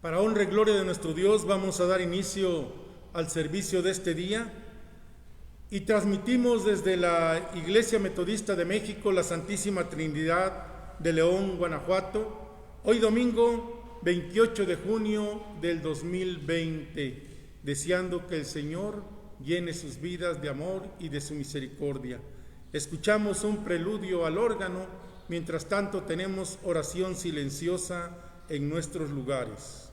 Para honra y gloria de nuestro Dios, vamos a dar inicio al servicio de este día y transmitimos desde la Iglesia Metodista de México, la Santísima Trinidad de León, Guanajuato, hoy domingo 28 de junio del 2020, deseando que el Señor llene sus vidas de amor y de su misericordia. Escuchamos un preludio al órgano, mientras tanto tenemos oración silenciosa en nuestros lugares.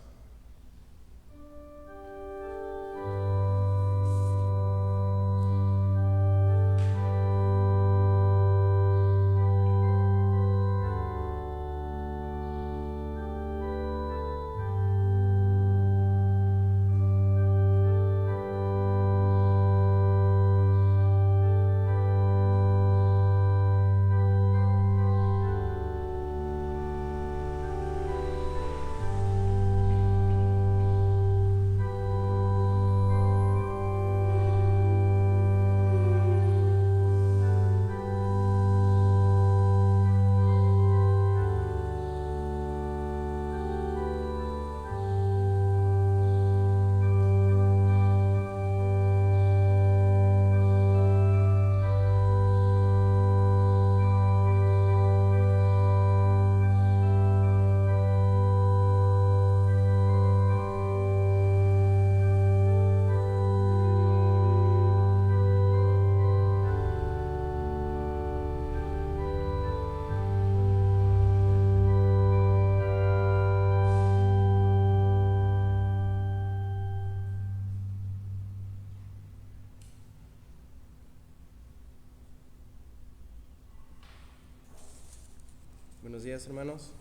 Buenos días, hermanos.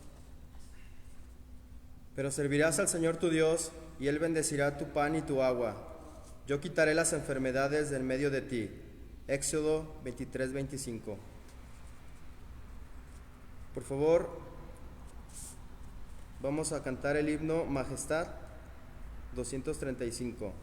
Pero servirás al Señor tu Dios, y Él bendecirá tu pan y tu agua. Yo quitaré las enfermedades del medio de ti. Éxodo 23:25. Por favor, vamos a cantar el himno Majestad 235.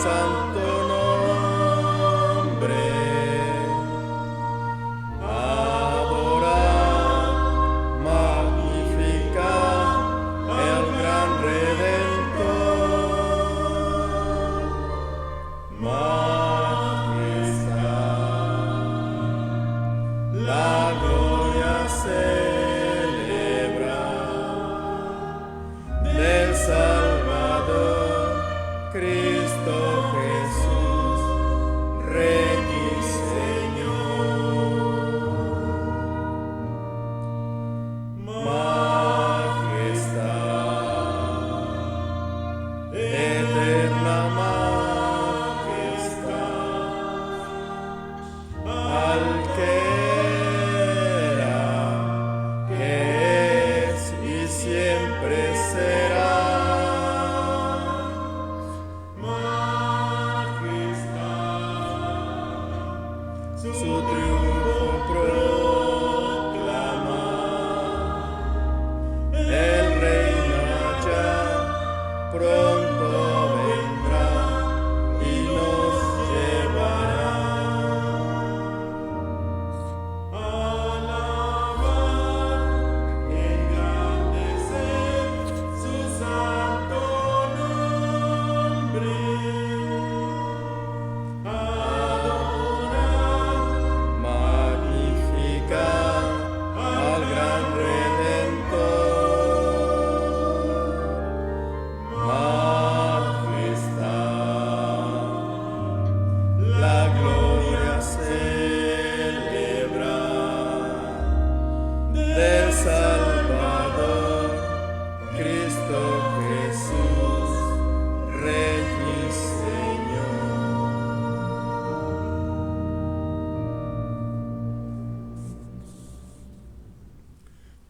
Santo nombre.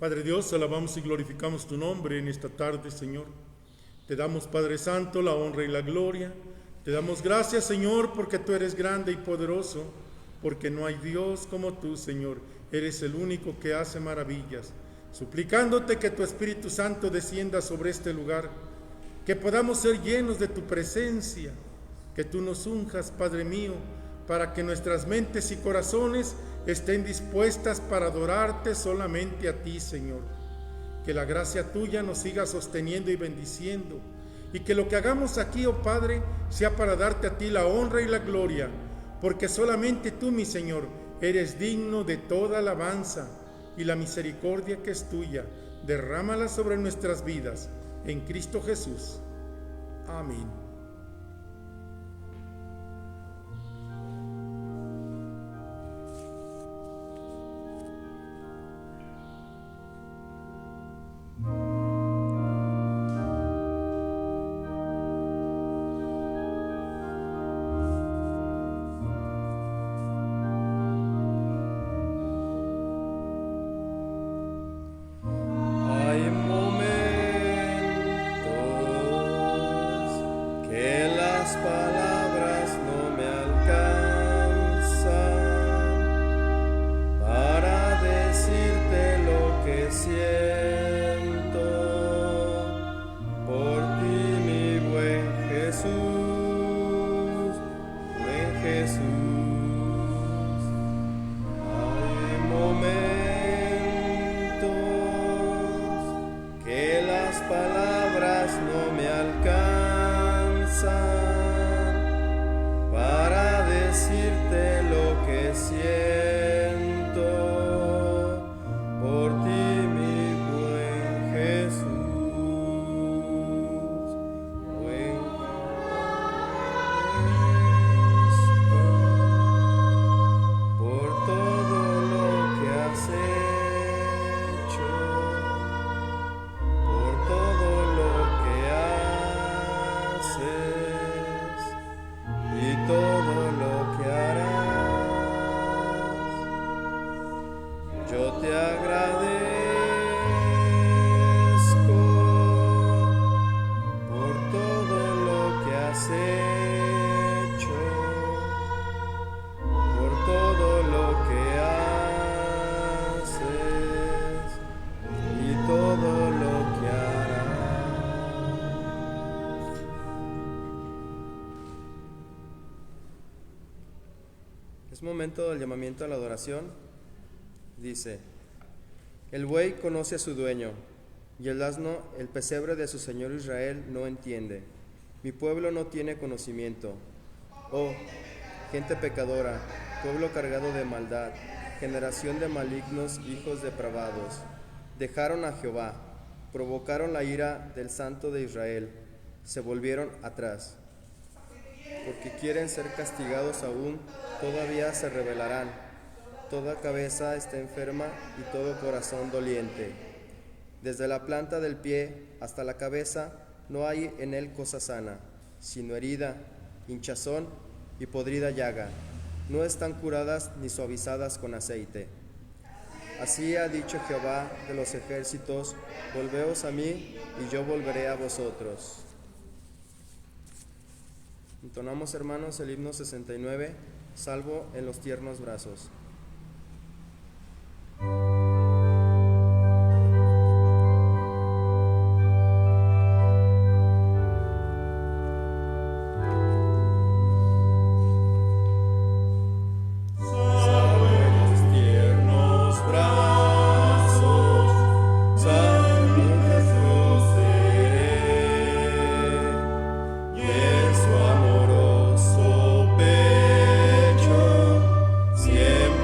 Padre Dios, alabamos y glorificamos tu nombre en esta tarde, Señor. Te damos, Padre Santo, la honra y la gloria. Te damos gracias, Señor, porque tú eres grande y poderoso, porque no hay Dios como tú, Señor. Eres el único que hace maravillas. Suplicándote que tu Espíritu Santo descienda sobre este lugar, que podamos ser llenos de tu presencia, que tú nos unjas, Padre mío, para que nuestras mentes y corazones estén dispuestas para adorarte solamente a ti, Señor. Que la gracia tuya nos siga sosteniendo y bendiciendo, y que lo que hagamos aquí, oh Padre, sea para darte a ti la honra y la gloria, porque solamente tú, mi Señor, eres digno de toda alabanza, y la misericordia que es tuya, derrámala sobre nuestras vidas, en Cristo Jesús. Amén. Es momento del llamamiento a la adoración. Dice: el buey conoce a su dueño, y el asno el pesebre de su señor Israel no entiende. Mi pueblo no tiene conocimiento. Oh, gente pecadora, pueblo cargado de maldad, generación de malignos, hijos depravados. Dejaron a Jehová, provocaron la ira del Santo de Israel, se volvieron atrás. Porque quieren ser castigados aún, todavía se rebelarán. Toda cabeza está enferma y todo corazón doliente. Desde la planta del pie hasta la cabeza no hay en él cosa sana, sino herida, hinchazón y podrida llaga. No están curadas ni suavizadas con aceite. Así ha dicho Jehová de los ejércitos: volveos a mí y yo volveré a vosotros. Entonamos, hermanos, el himno 69, Salvo en los tiernos brazos. Siempre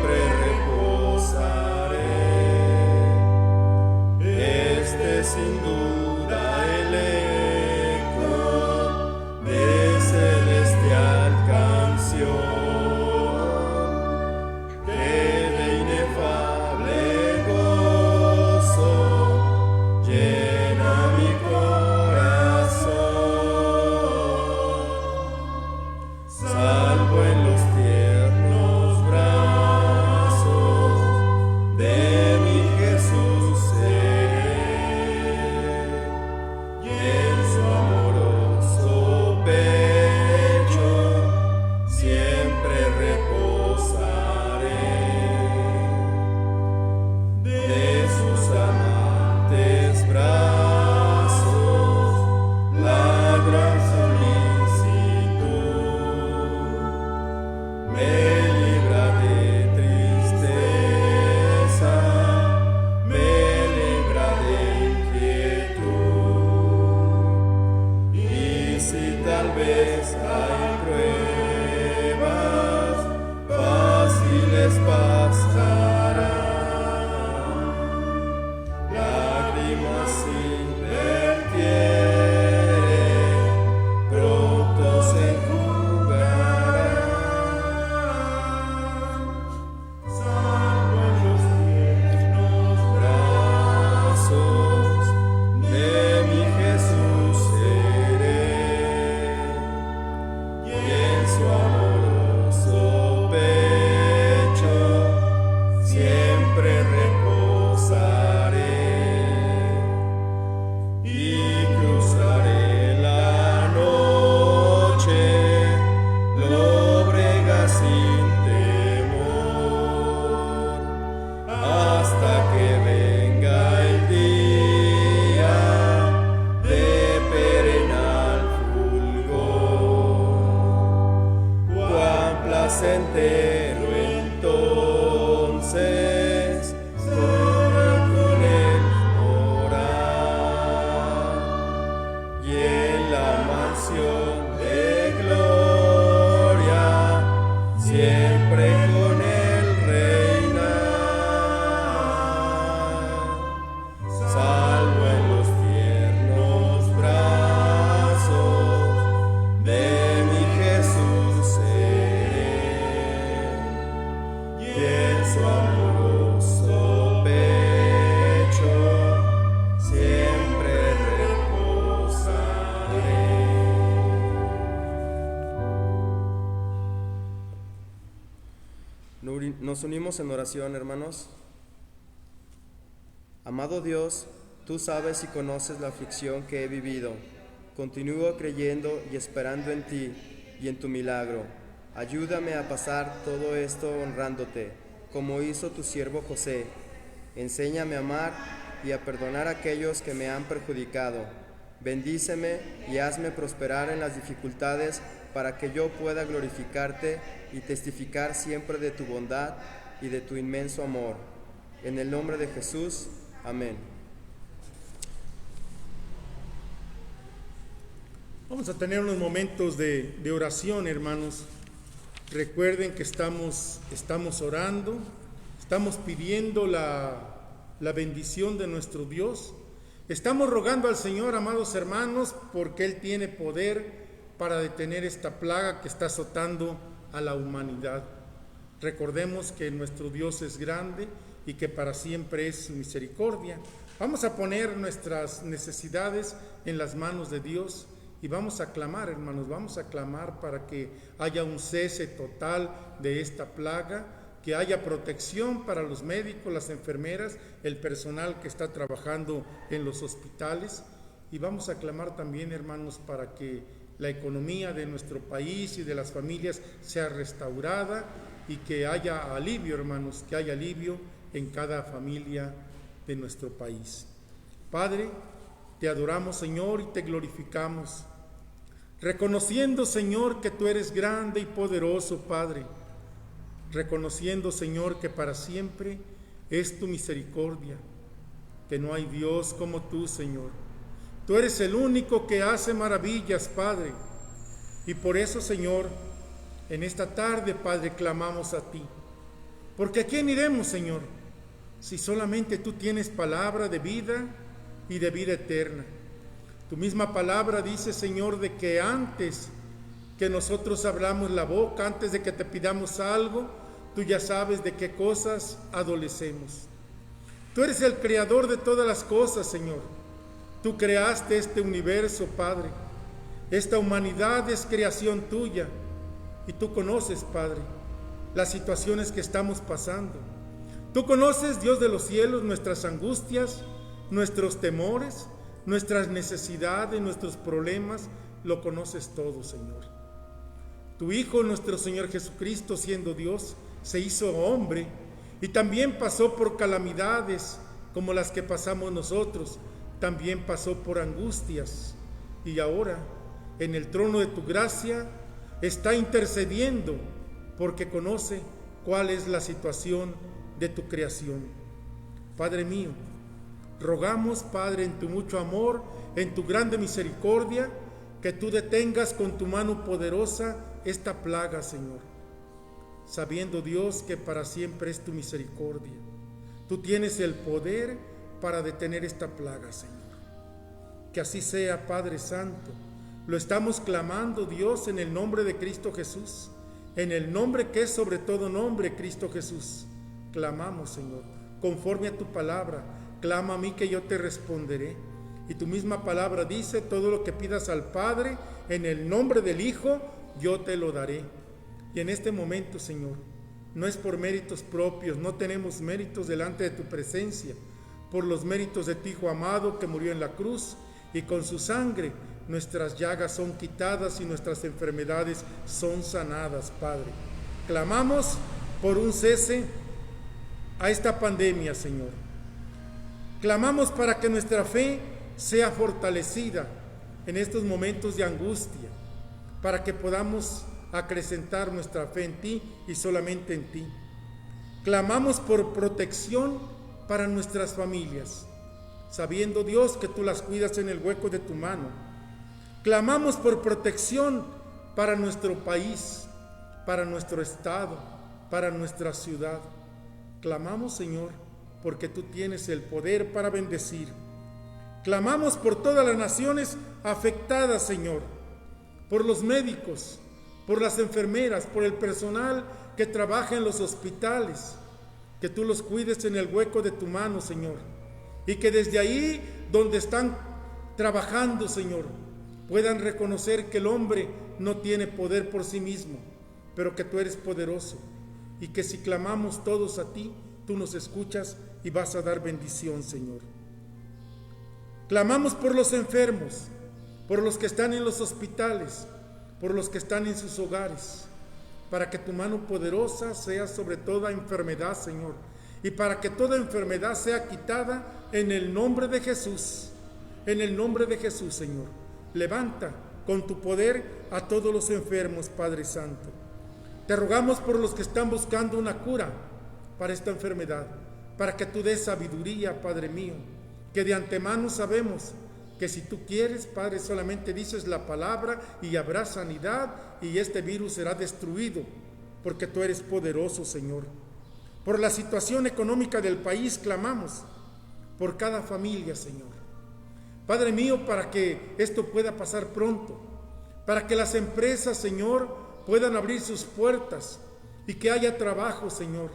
hay pruebas, fáciles pasarán, lágrimas sin vertiere, pronto se enjugarán, salvo en los tiernos brazos de mi Jesús seré, y en su amoroso pecho siempre reposaré, y cruzaré la noche, lóbrega sin temor, hasta que venga el día de perenal fulgor. Cuán placentero entonces será con él morar, y en la mansión de gloria siempre con él reinar, salvo en los tiernos brazos de mi Jesús seré, y en su amoroso pecho siempre reposaré. Nos unimos en oración, hermanos. Amado Dios, tú sabes y conoces la aflicción que he vivido. Continúo creyendo y esperando en ti y en tu milagro. Ayúdame a pasar todo esto honrándote, como hizo tu siervo José. Enséñame a amar y a perdonar a aquellos que me han perjudicado. Bendíceme y hazme prosperar en las dificultades para que yo pueda glorificarte y testificar siempre de tu bondad y de tu inmenso amor. En el nombre de Jesús, amén. Vamos a tener unos momentos de oración, hermanos. Recuerden que estamos orando, estamos pidiendo la bendición de nuestro Dios. Estamos rogando al Señor, amados hermanos, porque Él tiene poder para detener esta plaga que está azotando a la humanidad. Recordemos que nuestro Dios es grande y que para siempre es su misericordia. Vamos a poner nuestras necesidades en las manos de Dios y vamos a clamar, hermanos, vamos a clamar para que haya un cese total de esta plaga, que haya protección para los médicos, las enfermeras, el personal que está trabajando en los hospitales, y vamos a clamar también, hermanos, para que la economía de nuestro país y de las familias sea restaurada y que haya alivio, hermanos, que haya alivio en cada familia de nuestro país. Padre, te adoramos, Señor, y te glorificamos, reconociendo, Señor, que tú eres grande y poderoso, Padre, reconociendo, Señor, que para siempre es tu misericordia, que no hay Dios como tú, Señor. Tú eres el único que hace maravillas, Padre, y por eso, Señor, en esta tarde, Padre, clamamos a ti, porque ¿a quién iremos, Señor, si solamente tú tienes palabra de vida y de vida eterna? Tu misma palabra dice, Señor, de que antes que nosotros abramos la boca, antes de que te pidamos algo, tú ya sabes de qué cosas adolecemos. Tú eres el creador de todas las cosas, Señor. Tú creaste este universo, Padre. Esta humanidad es creación tuya. Y tú conoces, Padre, las situaciones que estamos pasando. Tú conoces, Dios de los cielos, nuestras angustias, nuestros temores, nuestras necesidades, nuestros problemas. Lo conoces todo, Señor. Tu Hijo, nuestro Señor Jesucristo, siendo Dios, se hizo hombre y también pasó por calamidades como las que pasamos nosotros. También pasó por angustias y ahora en el trono de tu gracia está intercediendo porque conoce cuál es la situación de tu creación. Padre mío, rogamos, Padre, en tu mucho amor, en tu grande misericordia, que tú detengas con tu mano poderosa esta plaga, Señor, sabiendo, Dios, que para siempre es tu misericordia. Tú tienes el poder para detener esta plaga, Señor. Que así sea, Padre Santo. Lo estamos clamando, Dios, en el nombre de Cristo Jesús, en el nombre que es sobre todo nombre, Cristo Jesús. Clamamos, Señor, conforme a tu palabra. Clama a mí que yo te responderé. Y tu misma palabra dice: todo lo que pidas al Padre en el nombre del Hijo, yo te lo daré. Y en este momento, Señor, no es por méritos propios, no tenemos méritos delante de tu presencia, por los méritos de tu Hijo amado que murió en la cruz, y con su sangre nuestras llagas son quitadas y nuestras enfermedades son sanadas, Padre. Clamamos por un cese a esta pandemia, Señor. Clamamos para que nuestra fe sea fortalecida en estos momentos de angustia, para que podamos acrecentar nuestra fe en ti y solamente en ti. Clamamos por protección para nuestras familias, sabiendo, Dios, que tú las cuidas en el hueco de tu mano. Clamamos por protección para nuestro país, para nuestro estado, para nuestra ciudad. Clamamos, Señor, porque tú tienes el poder para bendecir. Clamamos por todas las naciones afectadas, Señor, por los médicos, por las enfermeras, por el personal que trabaja en los hospitales, que tú los cuides en el hueco de tu mano, Señor, y que desde ahí donde están trabajando, Señor, puedan reconocer que el hombre no tiene poder por sí mismo, pero que tú eres poderoso, y que si clamamos todos a ti, tú nos escuchas y vas a dar bendición, Señor. Clamamos por los enfermos, por los que están en los hospitales, por los que están en sus hogares, para que tu mano poderosa sea sobre toda enfermedad, Señor, y para que toda enfermedad sea quitada en el nombre de Jesús. En el nombre de Jesús, Señor. Levanta con tu poder a todos los enfermos, Padre Santo. Te rogamos por los que están buscando una cura para esta enfermedad, para que tú des sabiduría, Padre mío, que de antemano sabemos que si tú quieres, Padre, solamente dices la palabra y habrá sanidad y este virus será destruido, porque tú eres poderoso, Señor. Por la situación económica del país clamamos, por cada familia, Señor. Padre mío, para que esto pueda pasar pronto, para que las empresas, Señor, puedan abrir sus puertas y que haya trabajo, Señor.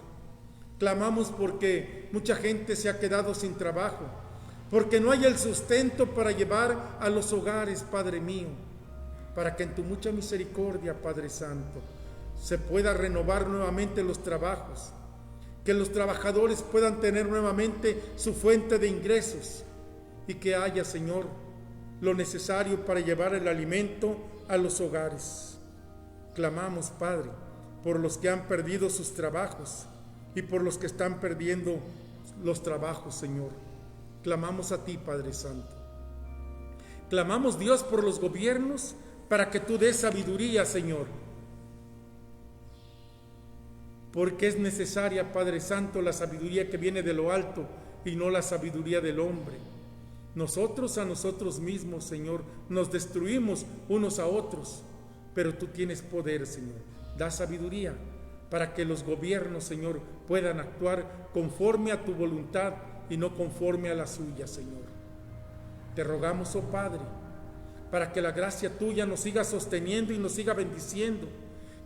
Clamamos porque mucha gente se ha quedado sin trabajo, porque no hay el sustento para llevar a los hogares, Padre mío, para que en tu mucha misericordia, Padre Santo, se pueda renovar nuevamente los trabajos, que los trabajadores puedan tener nuevamente su fuente de ingresos y que haya, Señor, lo necesario para llevar el alimento a los hogares. Clamamos, Padre, por los que han perdido sus trabajos y por los que están perdiendo los trabajos, Señor. Clamamos a ti, Padre Santo. Clamamos, Dios, por los gobiernos para que tú des sabiduría, Señor. Porque es necesaria, Padre Santo, la sabiduría que viene de lo alto y no la sabiduría del hombre. Nosotros a nosotros mismos, Señor, nos destruimos unos a otros, pero tú tienes poder, Señor. Da sabiduría para que los gobiernos, Señor, puedan actuar conforme a tu voluntad y no conforme a la suya, Señor. Te rogamos, oh Padre, para que la gracia tuya nos siga sosteniendo y nos siga bendiciendo,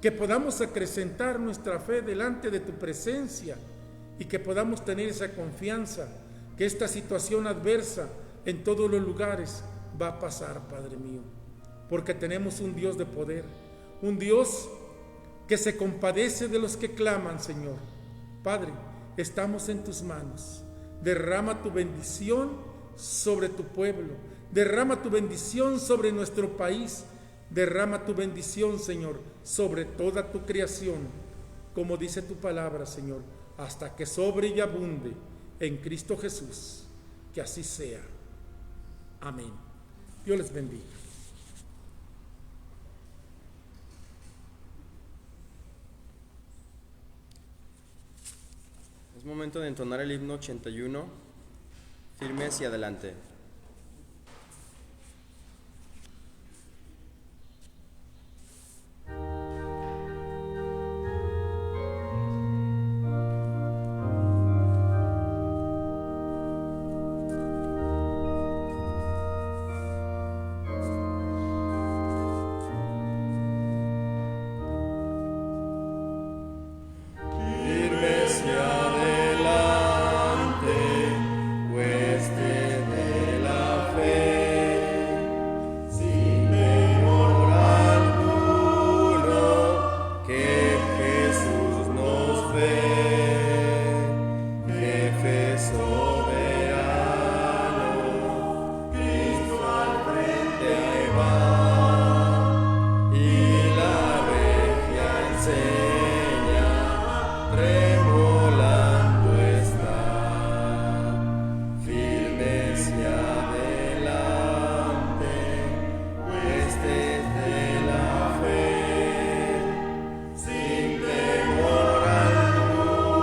que podamos acrecentar nuestra fe delante de tu presencia y que podamos tener esa confianza que esta situación adversa en todos los lugares va a pasar, Padre mío, porque tenemos un Dios de poder, un Dios que se compadece de los que claman, Señor. Padre, estamos en tus manos. Derrama tu bendición sobre tu pueblo, derrama tu bendición sobre nuestro país, derrama tu bendición, Señor, sobre toda tu creación, como dice tu palabra, Señor, hasta que sobre y abunde en Cristo Jesús. Que así sea. Amén. Dios les bendiga. Es momento de entonar el himno 81, firmes y adelante. enseña, tremolando está, firme hacia adelante, huestes de la fe, sin temor alguno,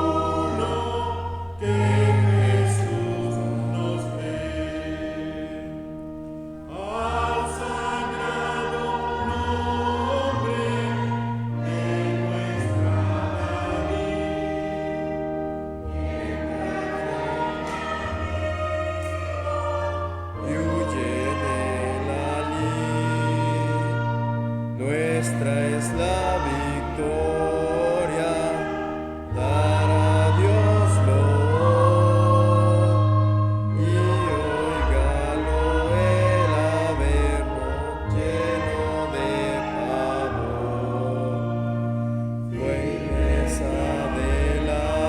que Jesús nos ve. Al sagrado nombre de nuestra David, y huye de la lid. Nuestra es la victoria, dar a Dios loor, y óigalo el averno lleno de pavor. Huestes adelante,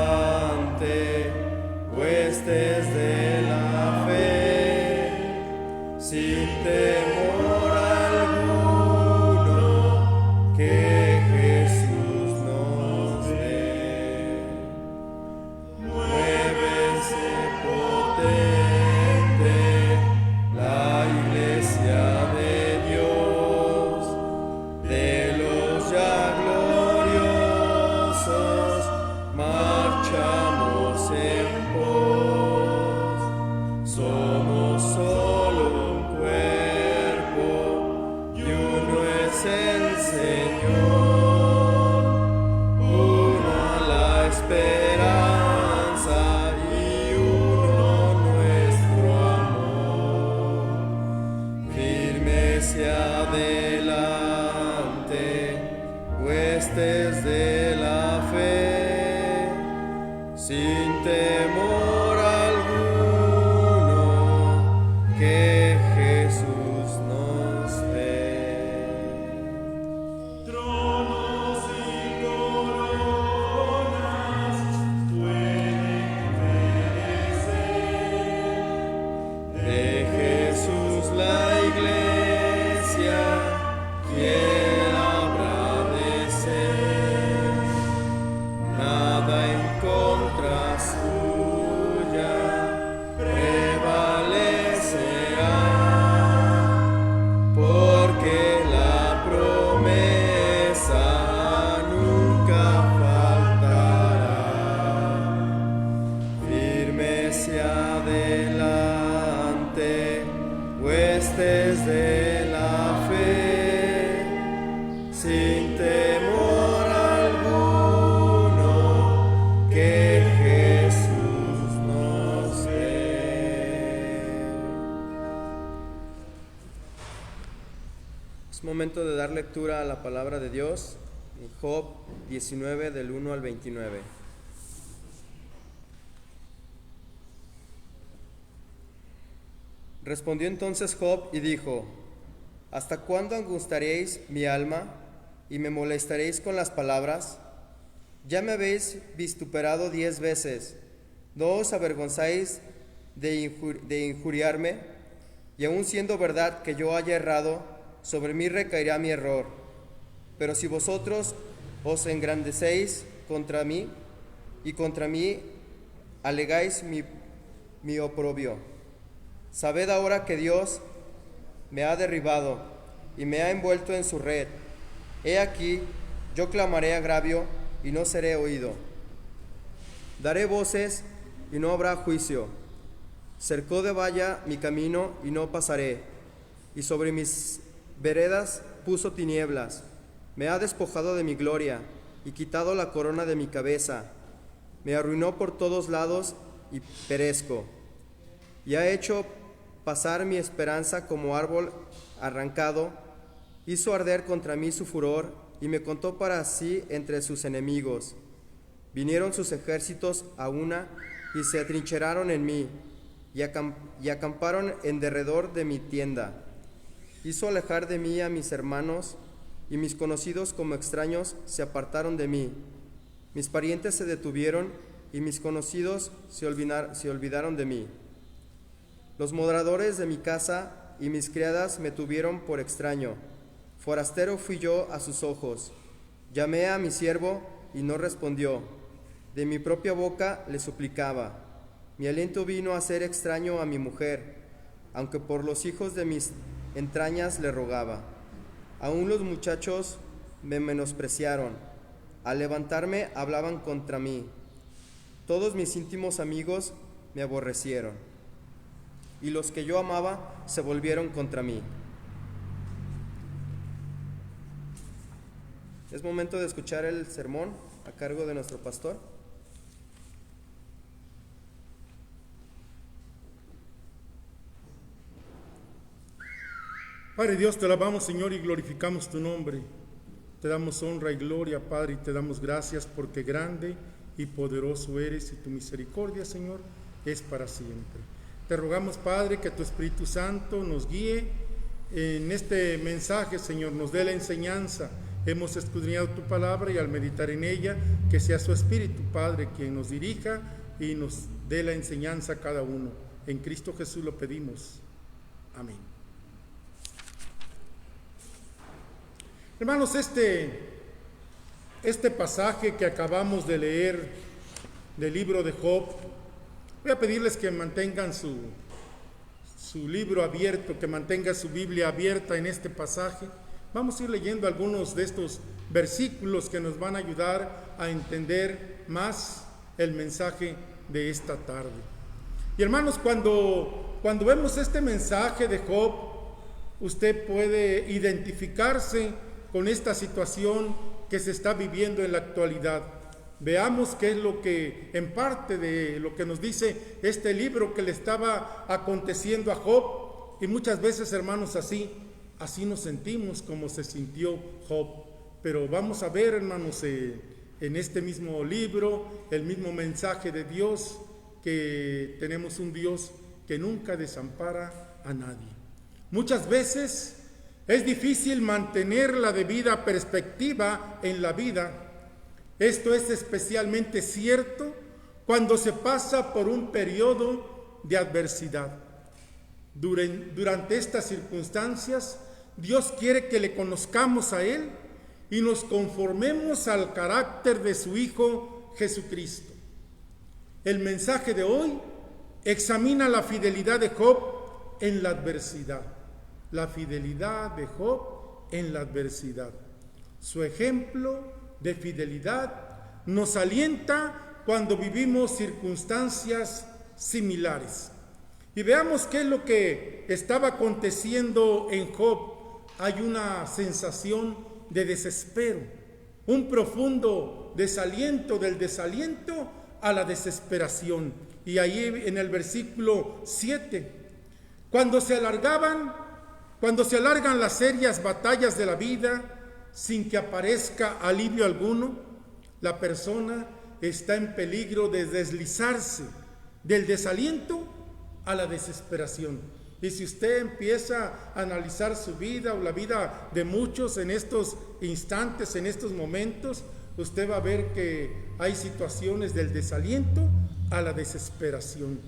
huestes de la fe, sin temor alguno, que Jesús nos dé. Muévese potente la iglesia de Dios, de los ya gloriosos marchamos en pos. Somos solo un cuerpo y uno es el Señor, una la esperanza y uno nuestro amor. Firme hacia adelante, huestes de la fe, sin temor alguno, que Jesús nos dé. Tronos y coronas pueden perecer, de Jesús la iglesia, ¿quién habrá de ser? Nada en contra suya prevalecerá, porque la promesa nunca faltará. Firme hacia adelante, huestes de la fe, sin temor alguno, que Jesús nos dé. Es momento de dar lectura a la palabra de Dios en Job 19 del 1 al 29. Respondió entonces Job y dijo: ¿Hasta cuándo angustiaréis mi alma y me molestaréis con las palabras? Ya me habéis vituperado 10 veces. ¿No os avergonzáis de injuriarme? Y aun siendo verdad que yo haya errado, sobre mí recaerá mi error. Pero si vosotros os engrandecéis contra mí y contra mí alegáis mi oprobio, sabed ahora que Dios me ha derribado y me ha envuelto en su red. He aquí, yo clamaré agravio y no seré oído. Daré voces y no habrá juicio. Cercó de valla mi camino y no pasaré, y sobre mis veredas puso tinieblas. Me ha despojado de mi gloria y quitado la corona de mi cabeza. Me arruinó por todos lados y perezco. Y ha hecho pasar mi esperanza como árbol arrancado. Hizo arder contra mí su furor y me contó para sí entre sus enemigos. Vinieron sus ejércitos a una y se atrincheraron en mí y acamparon en derredor de mi tienda. Hizo alejar de mí a mis hermanos, y mis conocidos como extraños se apartaron de mí. Mis parientes se detuvieron, y mis conocidos se olvidaron de mí. Los moradores de mi casa y mis criadas me tuvieron por extraño. Forastero fui yo a sus ojos. Llamé a mi siervo y no respondió. De mi propia boca le suplicaba. Mi aliento vino a ser extraño a mi mujer, aunque por los hijos de mis entrañas le rogaba. Aún los muchachos me menospreciaron. Al levantarme hablaban contra mí. Todos mis íntimos amigos me aborrecieron, y los que yo amaba se volvieron contra mí. Es momento de escuchar el sermón a cargo de nuestro pastor. Padre Dios, te alabamos, Señor, y glorificamos tu nombre. Te damos honra y gloria, Padre, y te damos gracias porque grande y poderoso eres, y tu misericordia, Señor, es para siempre. Te rogamos, Padre, que tu Espíritu Santo nos guíe en este mensaje, Señor, nos dé la enseñanza. Hemos escudriñado tu palabra y al meditar en ella, que sea su Espíritu, Padre, quien nos dirija y nos dé la enseñanza a cada uno. En Cristo Jesús lo pedimos. Amén. Hermanos, este pasaje que acabamos de leer del libro de Job, voy a pedirles que mantengan su libro abierto, que mantenga su Biblia abierta en este pasaje. Vamos a ir leyendo algunos de estos versículos que nos van a ayudar a entender más el mensaje de esta tarde. Y hermanos, cuando vemos este mensaje de Job, usted puede identificarse con esta situación que se está viviendo en la actualidad. Veamos qué es lo que, en parte de lo que nos dice este libro que le estaba aconteciendo a Job. Y muchas veces, hermanos, así nos sentimos como se sintió Job. Pero vamos a ver, hermanos, en este mismo libro, el mismo mensaje de Dios, que tenemos un Dios que nunca desampara a nadie. Muchas veces es difícil mantener la debida perspectiva en la vida. Esto es especialmente cierto cuando se pasa por un periodo de adversidad. Durante estas circunstancias, Dios quiere que le conozcamos a Él y nos conformemos al carácter de su Hijo Jesucristo. El mensaje de hoy examina la fidelidad de Job en la adversidad. La fidelidad de Job en la adversidad. Su ejemplo de fidelidad nos alienta cuando vivimos circunstancias similares. Y veamos qué es lo que estaba aconteciendo en Job. Hay una sensación de desespero, un profundo desaliento, del desaliento a la desesperación. Y ahí en el versículo 7, cuando se alargan las serias batallas de la vida sin que aparezca alivio alguno, la persona está en peligro de deslizarse del desaliento a la desesperación. Y si usted empieza a analizar su vida o la vida de muchos en estos instantes, en estos momentos, usted va a ver que hay situaciones del desaliento a la desesperación.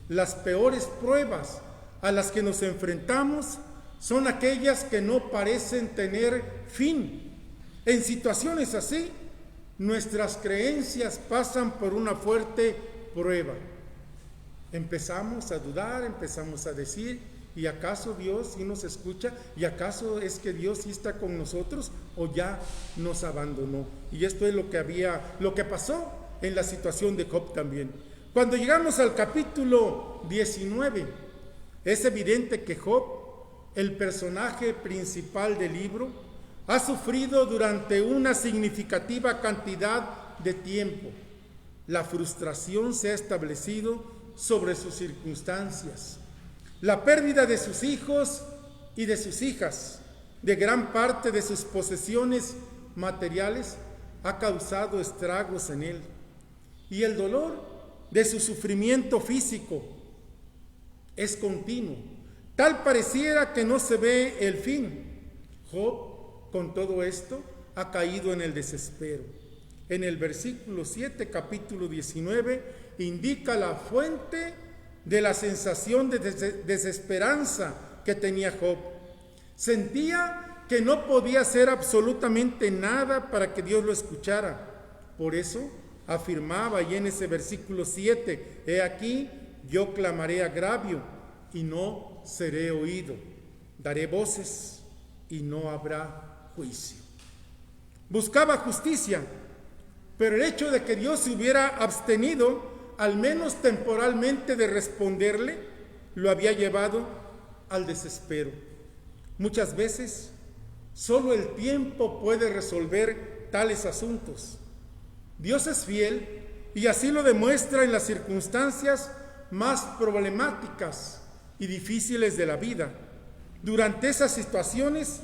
Las peores pruebas a las que nos enfrentamos son aquellas que no parecen tener fin. En situaciones así, nuestras creencias pasan por una fuerte prueba. Empezamos a dudar, empezamos a decir, ¿y acaso Dios sí nos escucha? ¿Y acaso es que Dios sí está con nosotros o ya nos abandonó? Y esto es lo que pasó en la situación de Job también. Cuando llegamos al capítulo 19, es evidente que Job, el personaje principal del libro, ha sufrido durante una significativa cantidad de tiempo. La frustración se ha establecido sobre sus circunstancias. La pérdida de sus hijos y de sus hijas, de gran parte de sus posesiones materiales, ha causado estragos en él. Y el dolor de su sufrimiento físico es continuo. Tal pareciera que no se ve el fin. Job, con todo esto, ha caído en el desespero. En el versículo 7, capítulo 19, indica la fuente de la sensación de desesperanza que tenía Job. Sentía que no podía hacer absolutamente nada para que Dios lo escuchara. Por eso afirmaba y en ese versículo 7, he aquí, yo clamaré agravio y no seré oído. Daré voces y no habrá juicio. Buscaba justicia, pero el hecho de que Dios se hubiera abstenido, al menos temporalmente, de responderle, lo había llevado al desespero. Muchas veces, solo el tiempo puede resolver tales asuntos. Dios es fiel y así lo demuestra en las circunstancias más problemáticas y difíciles de la vida. Durante esas situaciones,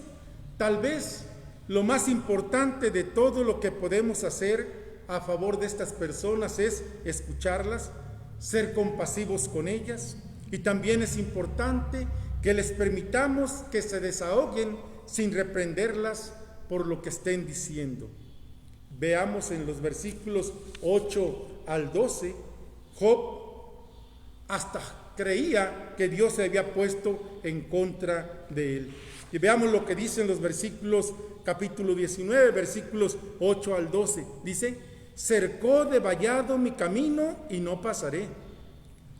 tal vez lo más importante de todo lo que podemos hacer a favor de estas personas es escucharlas, ser compasivos con ellas, y también es importante que les permitamos que se desahoguen sin reprenderlas por lo que estén diciendo. Veamos en los versículos 8 al 12, Job hasta creía que Dios se había puesto en contra de él. Y veamos lo que dicen los versículos, capítulo 19, versículos 8 al 12. Dice: cercó de vallado mi camino y no pasaré,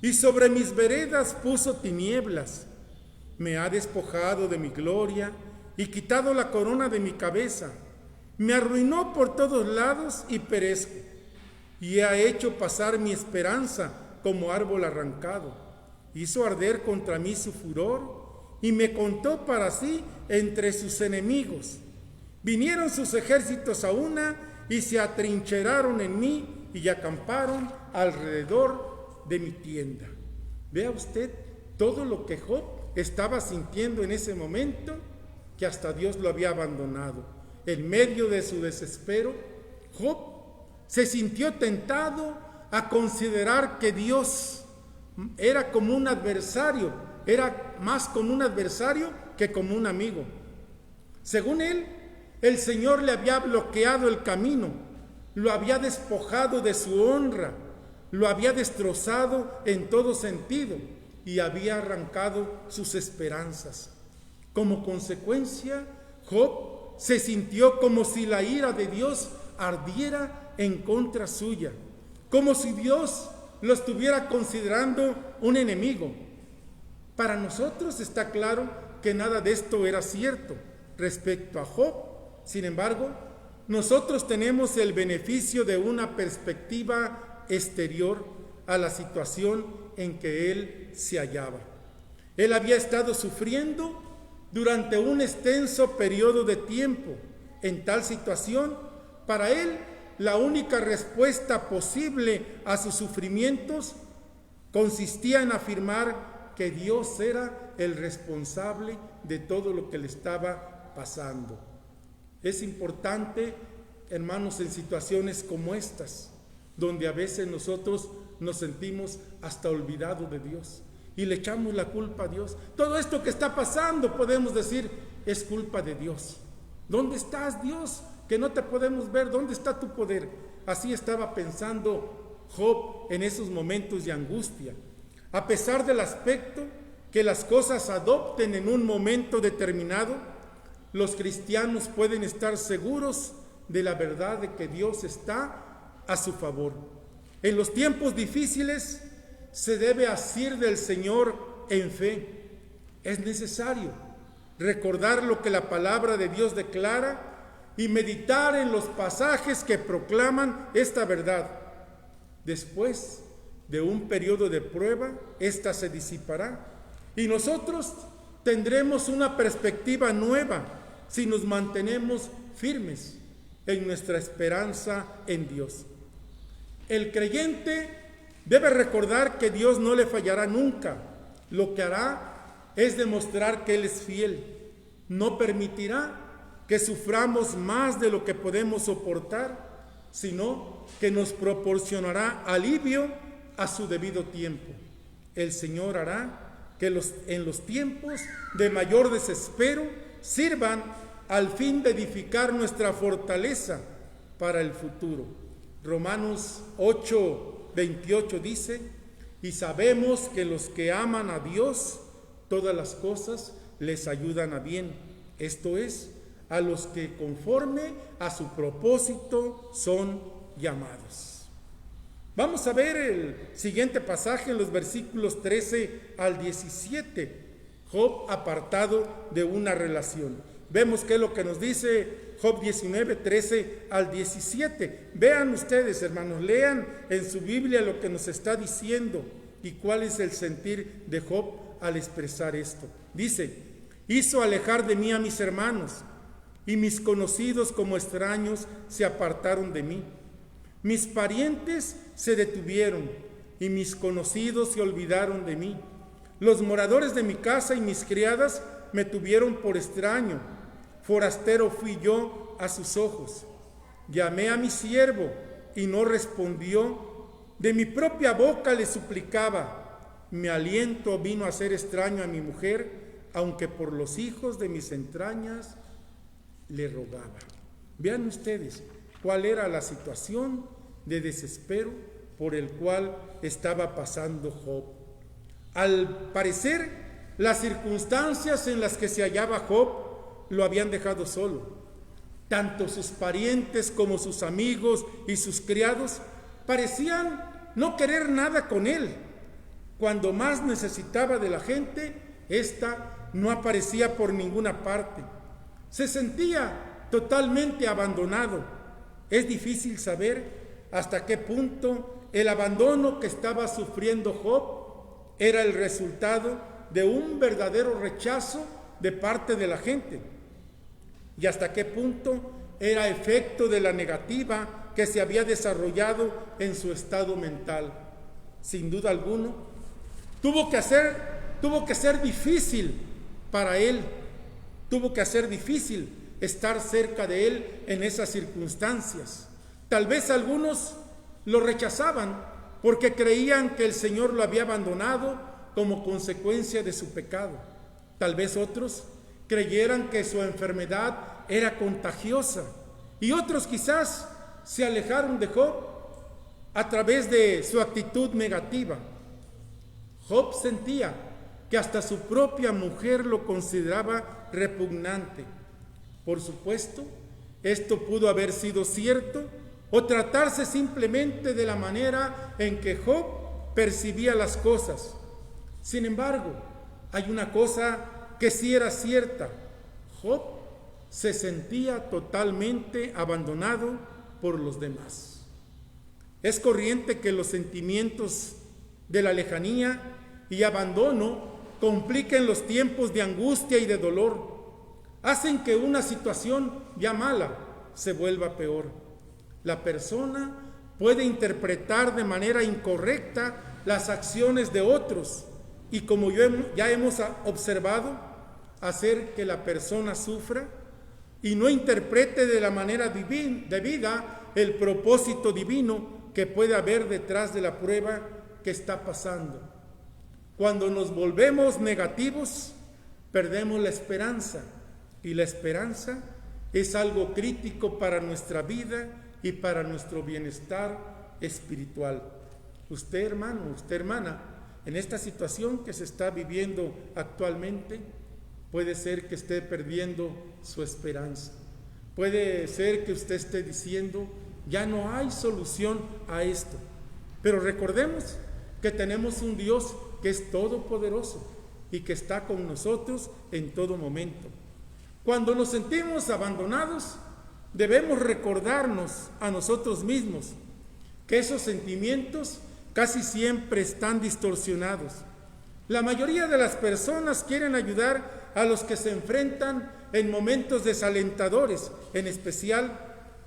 y sobre mis veredas puso tinieblas. Me ha despojado de mi gloria y quitado la corona de mi cabeza. Me arruinó por todos lados y perezco, y ha hecho pasar mi esperanza como árbol arrancado. Hizo arder contra mí su furor y me contó para sí entre sus enemigos. Vinieron sus ejércitos a una y se atrincheraron en mí y acamparon alrededor de mi tienda. Vea usted todo lo que Job estaba sintiendo en ese momento, que hasta Dios lo había abandonado. En medio de su desespero, Job se sintió tentado a considerar que Dios era como un adversario, era más como un adversario que como un amigo. Según él, el Señor le había bloqueado el camino, lo había despojado de su honra, lo había destrozado en todo sentido y había arrancado sus esperanzas. Como consecuencia, Job se sintió como si la ira de Dios ardiera en contra suya, como si Dios lo estuviera considerando un enemigo. Para nosotros está claro que nada de esto era cierto respecto a Job. Sin embargo, nosotros tenemos el beneficio de una perspectiva exterior a la situación en que él se hallaba. Él había estado sufriendo durante un extenso periodo de tiempo. En tal situación, para él, la única respuesta posible a sus sufrimientos consistía en afirmar que Dios era el responsable de todo lo que le estaba pasando. Es importante, hermanos, en situaciones como estas, donde a veces nosotros nos sentimos hasta olvidados de Dios y le echamos la culpa a Dios. Todo esto que está pasando, podemos decir, es culpa de Dios. ¿Dónde estás, Dios? Que no te podemos ver. ¿Dónde está tu poder? Así estaba pensando Job en esos momentos de angustia. A pesar del aspecto que las cosas adopten en un momento determinado, los cristianos pueden estar seguros de la verdad de que Dios está a su favor. En los tiempos difíciles se debe asir del Señor en fe. Es necesario recordar lo que la palabra de Dios declara y meditar en los pasajes que proclaman esta verdad. Después de un periodo de prueba, esta se disipará y nosotros tendremos una perspectiva nueva si nos mantenemos firmes en nuestra esperanza en Dios. El creyente debe recordar que Dios no le fallará nunca. Lo que hará es demostrar que Él es fiel. No permitirá que suframos más de lo que podemos soportar, sino que nos proporcionará alivio a su debido tiempo. El Señor hará que en los tiempos de mayor desespero sirvan al fin de edificar nuestra fortaleza para el futuro. Romanos 8:28 dice: y sabemos que los que aman a Dios, todas las cosas les ayudan a bien. Esto es, a los que conforme a su propósito son llamados. Vamos a ver el siguiente pasaje en los versículos 13 al 17. Job apartado de una relación. Vemos qué es lo que nos dice Job 19, 13 al 17. Vean ustedes, hermanos, lean en su Biblia lo que nos está diciendo y cuál es el sentir de Job al expresar esto. Dice: hizo alejar de mí a mis hermanos, y mis conocidos como extraños se apartaron de mí. Mis parientes se detuvieron, y mis conocidos se olvidaron de mí. Los moradores de mi casa y mis criadas me tuvieron por extraño. Forastero fui yo a sus ojos. Llamé a mi siervo y no respondió. De mi propia boca le suplicaba. Mi aliento vino a ser extraño a mi mujer, aunque por los hijos de mis entrañas le rogaba. Vean ustedes cuál era la situación de desespero por el cual estaba pasando Job. Al parecer, las circunstancias en las que se hallaba Job lo habían dejado solo. Tanto sus parientes como sus amigos y sus criados parecían no querer nada con él. Cuando más necesitaba de la gente, ésta no aparecía por ninguna parte. Se sentía totalmente abandonado. Es difícil saber hasta qué punto el abandono que estaba sufriendo Job era el resultado de un verdadero rechazo de parte de la gente, y hasta qué punto era efecto de la negativa que se había desarrollado en su estado mental. Sin duda alguna, tuvo que ser difícil para él, tuvo que ser difícil estar cerca de él en esas circunstancias. Tal vez algunos lo rechazaban porque creían que el Señor lo había abandonado como consecuencia de su pecado. Tal vez otros creyeran que su enfermedad era contagiosa, y otros quizás se alejaron de Job a través de su actitud negativa. Job sentía que hasta su propia mujer lo consideraba repugnante. Por supuesto, esto pudo haber sido cierto o tratarse simplemente de la manera en que Job percibía las cosas. Sin embargo, hay una cosa que sí era cierta: Job se sentía totalmente abandonado por los demás. Es corriente que los sentimientos de la lejanía y abandono compliquen los tiempos de angustia y de dolor. Hacen que una situación ya mala se vuelva peor. La persona puede interpretar de manera incorrecta las acciones de otros y, como ya hemos observado, hacer que la persona sufra y no interprete de la manera debida el propósito divino que puede haber detrás de la prueba que está pasando. Cuando nos volvemos negativos, perdemos la esperanza, y la esperanza es algo crítico para nuestra vida y para nuestro bienestar espiritual. Usted, hermano, usted, hermana, en esta situación que se está viviendo actualmente, puede ser que esté perdiendo su esperanza. Puede ser que usted esté diciendo: ya no hay solución a esto. Pero recordemos que tenemos un Dios que es todopoderoso y que está con nosotros en todo momento. Cuando nos sentimos abandonados, debemos recordarnos a nosotros mismos que esos sentimientos casi siempre están distorsionados. La mayoría de las personas quieren ayudar a los que se enfrentan en momentos desalentadores, en especial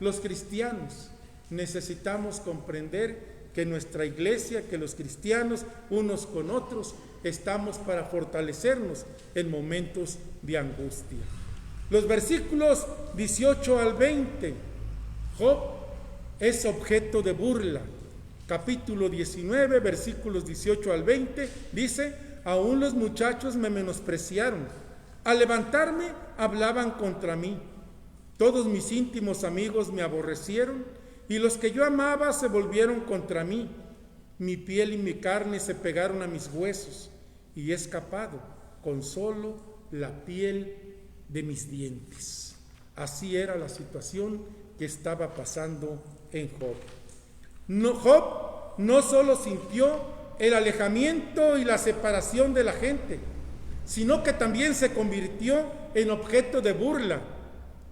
los cristianos. Necesitamos comprender que nuestra iglesia, que los cristianos, unos con otros, estamos para fortalecernos en momentos de angustia. Los versículos 18 al 20, Job es objeto de burla. Capítulo 19, versículos 18 al 20, dice: aún los muchachos me menospreciaron. Al levantarme, hablaban contra mí. Todos mis íntimos amigos me aborrecieron, y los que yo amaba se volvieron contra mí. Mi piel y mi carne se pegaron a mis huesos, y he escapado con solo la piel de mis dientes. Así era la situación que estaba pasando en Job. Job no solo sintió el alejamiento y la separación de la gente, sino que también se convirtió en objeto de burla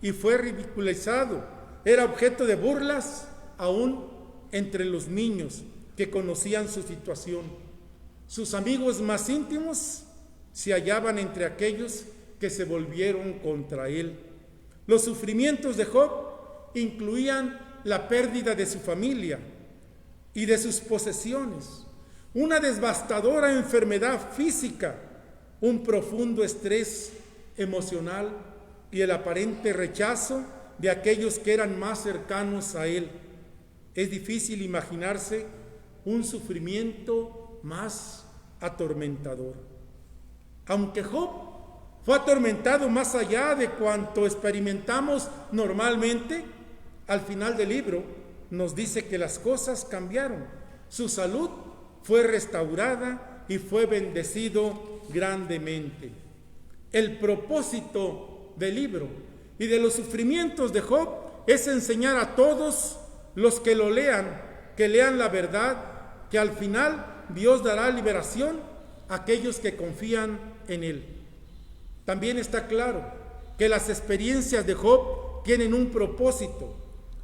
y fue ridiculizado. Era objeto de burlas aún entre los niños que conocían su situación. Sus amigos más íntimos se hallaban entre aquellos que se volvieron contra él. Los sufrimientos de Job incluían la pérdida de su familia y de sus posesiones, una devastadora enfermedad física, un profundo estrés emocional y el aparente rechazo de aquellos que eran más cercanos a él. Es difícil imaginarse un sufrimiento más atormentador. Aunque Job fue atormentado más allá de cuanto experimentamos normalmente, al final del libro nos dice que las cosas cambiaron. Su salud fue restaurada y fue bendecido grandemente. El propósito del libro y de los sufrimientos de Job es enseñar a todos los que lo lean, que lean la verdad, que al final Dios dará liberación a aquellos que confían en Él. También está claro que las experiencias de Job tienen un propósito: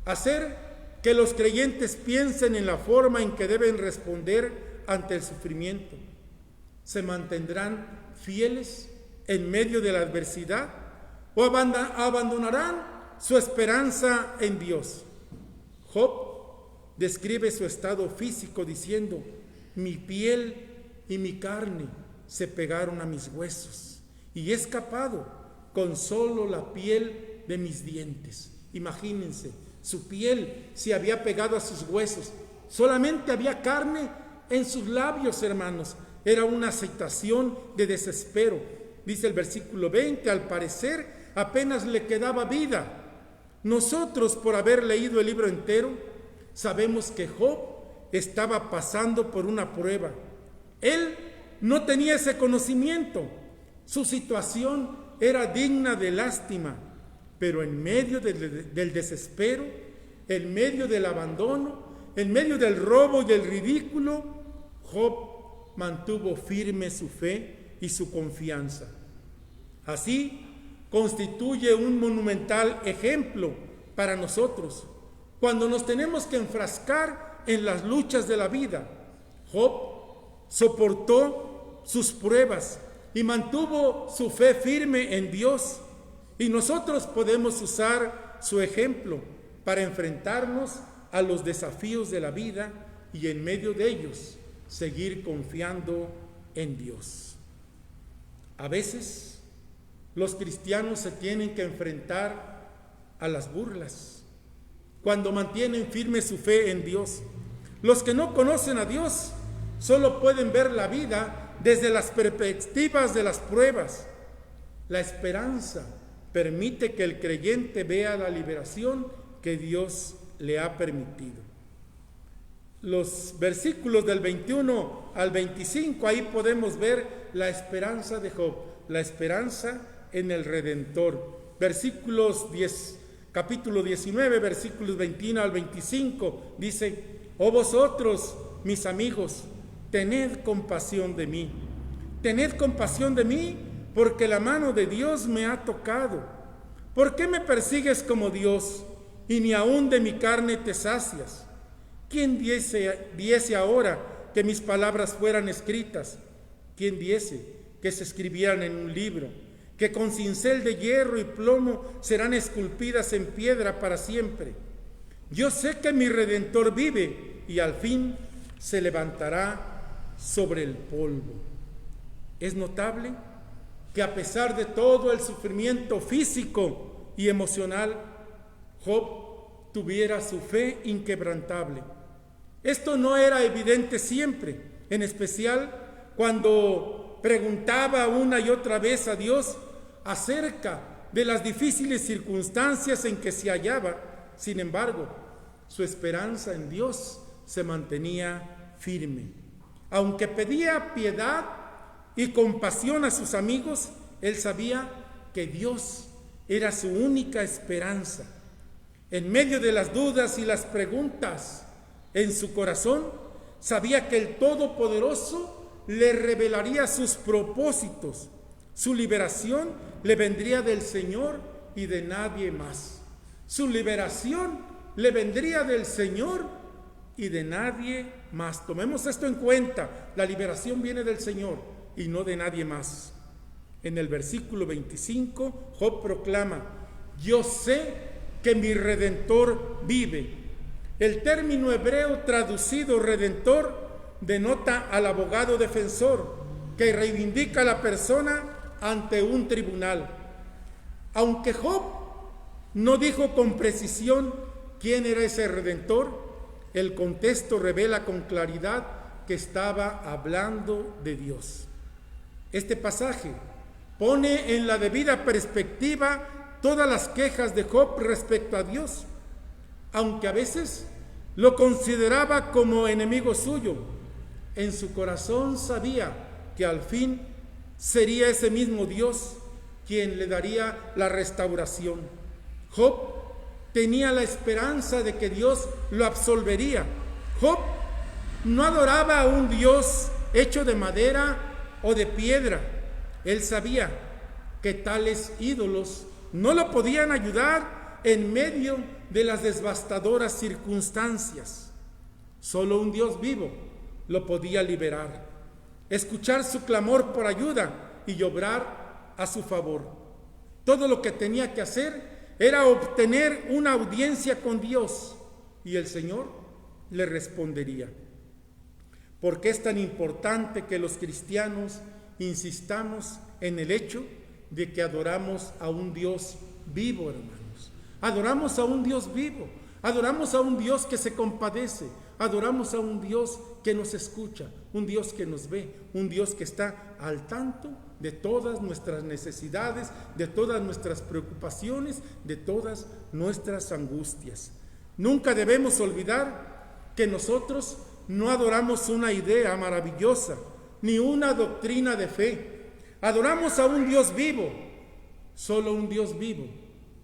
hacer que los creyentes piensen en la forma en que deben responder ante el sufrimiento. ¿Se mantendrán fieles en medio de la adversidad o abandonarán su esperanza en Dios? Job describe su estado físico diciendo: mi piel y mi carne se pegaron a mis huesos y he escapado con solo la piel de mis dientes. Imagínense, su piel se había pegado a sus huesos, solamente había carne en sus labios, hermanos. Era una situación de desespero. Dice el versículo 20, al parecer apenas le quedaba vida. Nosotros, por haber leído el libro entero, sabemos que Job estaba pasando por una prueba. Él no tenía ese conocimiento. Su situación era digna de lástima, pero en medio del desespero, en medio del abandono, en medio del robo y el ridículo, Job mantuvo firme su fe y su confianza. Así constituye un monumental ejemplo para nosotros cuando nos tenemos que enfrascar en las luchas de la vida. Job soportó sus pruebas y mantuvo su fe firme en Dios, y nosotros podemos usar su ejemplo para enfrentarnos a los desafíos de la vida y en medio de ellos seguir confiando en Dios. A veces los cristianos se tienen que enfrentar a las burlas cuando mantienen firme su fe en Dios. Los que no conocen a Dios solo pueden ver la vida desde las perspectivas de las pruebas. La esperanza permite que el creyente vea la liberación que Dios le ha permitido. Los versículos del 21 al 25, ahí podemos ver la esperanza de Job, la esperanza en el Redentor. Capítulo 19, versículos 21 al 25, dice: oh vosotros, mis amigos, tened compasión de mí. Tened compasión de mí, porque la mano de Dios me ha tocado. ¿Por qué me persigues como Dios, y ni aún de mi carne te sacias? ¿Quién diese ahora que mis palabras fueran escritas? ¿Quién diese que se escribieran en un libro, que con cincel de hierro y plomo serán esculpidas en piedra para siempre? Yo sé que mi Redentor vive y al fin se levantará sobre el polvo. Es notable que a pesar de todo el sufrimiento físico y emocional, Job tuviera su fe inquebrantable. Esto no era evidente siempre, en especial cuando preguntaba una y otra vez a Dios acerca de las difíciles circunstancias en que se hallaba. Sin embargo, su esperanza en Dios se mantenía firme. Aunque pedía piedad y compasión a sus amigos, él sabía que Dios Era su única esperanza. En medio de las dudas y las preguntas en su corazón, sabía que el Todopoderoso le revelaría sus propósitos. Su liberación le vendría del Señor y de nadie más. Su liberación le vendría del Señor y de nadie más. Tomemos esto en cuenta. La liberación viene del Señor y no de nadie más. En el versículo 25, Job proclama: yo sé que mi Redentor vive. El término hebreo traducido redentor denota al abogado defensor que reivindica a la persona ante un tribunal. Aunque Job no dijo con precisión quién era ese redentor, el contexto revela con claridad que estaba hablando de Dios. Este pasaje pone en la debida perspectiva todas las quejas de Job respecto a Dios, aunque a veces lo consideraba como enemigo suyo. En su corazón sabía que al fin sería ese mismo Dios quien le daría la restauración. Job tenía la esperanza de que Dios lo absolvería. Job no adoraba a un Dios hecho de madera o de piedra. Él sabía que tales ídolos no lo podían ayudar en medio de las devastadoras circunstancias. Solo un Dios vivo lo podía liberar, escuchar su clamor por ayuda y obrar a su favor. Todo lo que tenía que hacer era obtener una audiencia con Dios y el Señor le respondería. ¿Por qué es tan importante que los cristianos insistamos en el hecho de que adoramos a un Dios vivo, hermanos? Adoramos a un Dios vivo, adoramos a un Dios que se compadece, adoramos a un Dios que nos escucha, un Dios que nos ve, un Dios que está al tanto de todas nuestras necesidades, de todas nuestras preocupaciones, de todas nuestras angustias. Nunca debemos olvidar que nosotros no adoramos una idea maravillosa, ni una doctrina de fe. Adoramos a un Dios vivo. Solo un Dios vivo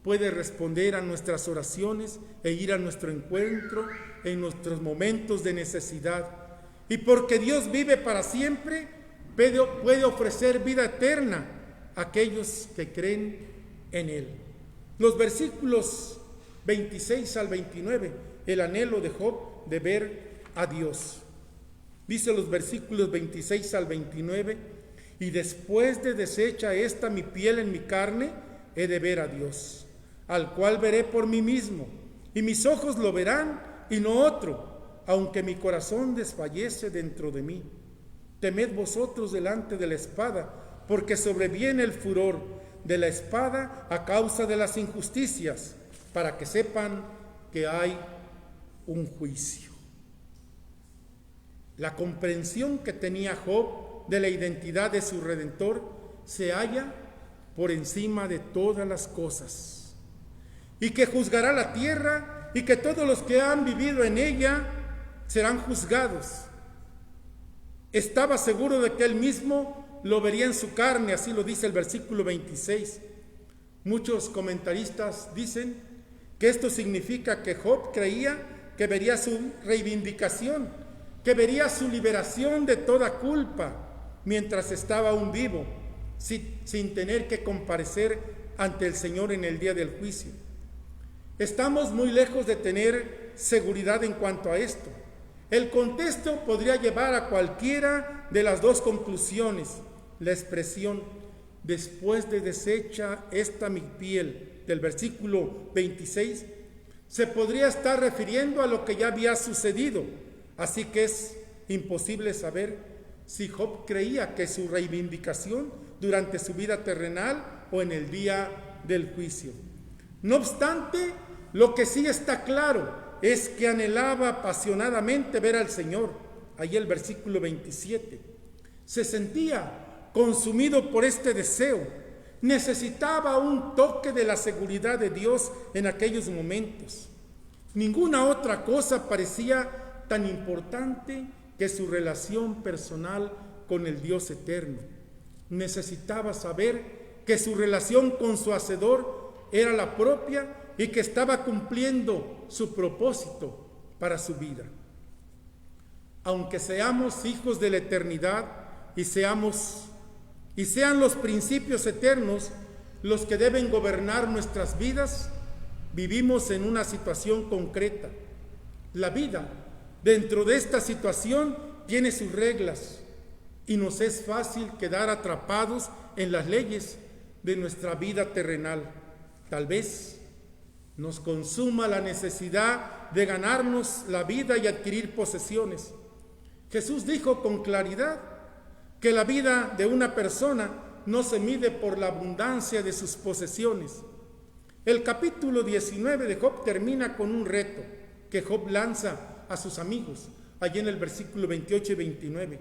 puede responder a nuestras oraciones e ir a nuestro encuentro en nuestros momentos de necesidad. Y porque Dios vive para siempre, puede ofrecer vida eterna a aquellos que creen en Él. Los versículos 26 al 29, el anhelo de Job de ver a Dios. Dice los versículos 26 al 29: y después de deshecha esta mi piel en mi carne, he de ver a Dios, al cual veré por mí mismo, y mis ojos lo verán y no otro, aunque mi corazón desfallece dentro de mí. Temed vosotros delante de la espada, porque sobreviene el furor de la espada a causa de las injusticias, para que sepan que hay un juicio. La comprensión que tenía Job de la identidad de su Redentor se halla por encima de todas las cosas, y que juzgará la tierra, y que todos los que han vivido en ella serán juzgados. Estaba seguro de que él mismo lo vería en su carne, así lo dice el versículo 26. Muchos comentaristas dicen que esto significa que Job creía que vería su reivindicación, que vería su liberación de toda culpa mientras estaba aún vivo, sin tener que comparecer ante el Señor en el día del juicio. Estamos muy lejos de tener seguridad en cuanto a esto. El contexto podría llevar a cualquiera de las dos conclusiones. La expresión después de deshecha esta mi piel del versículo 26 se podría estar refiriendo a lo que ya había sucedido, así que es imposible saber si Job creía que su reivindicación durante su vida terrenal o en el día del juicio. No obstante, lo que sí está claro es que anhelaba apasionadamente ver al Señor. Ahí el versículo 27. Se sentía consumido por este deseo. Necesitaba un toque de la seguridad de Dios en aquellos momentos. Ninguna otra cosa parecía tan importante que su relación personal con el Dios eterno. Necesitaba saber que su relación con su Hacedor era la propia y que estaba cumpliendo su propósito para su vida. Aunque seamos hijos de la eternidad y sean los principios eternos los que deben gobernar nuestras vidas, vivimos en una situación concreta. La vida, dentro de esta situación, tiene sus reglas y nos es fácil quedar atrapados en las leyes de nuestra vida terrenal. Tal vez nos consuma la necesidad de ganarnos la vida y adquirir posesiones. Jesús dijo con claridad que la vida de una persona no se mide por la abundancia de sus posesiones. El capítulo 19 de Job termina con un reto que Job lanza a sus amigos, allí en el versículo 28 y 29.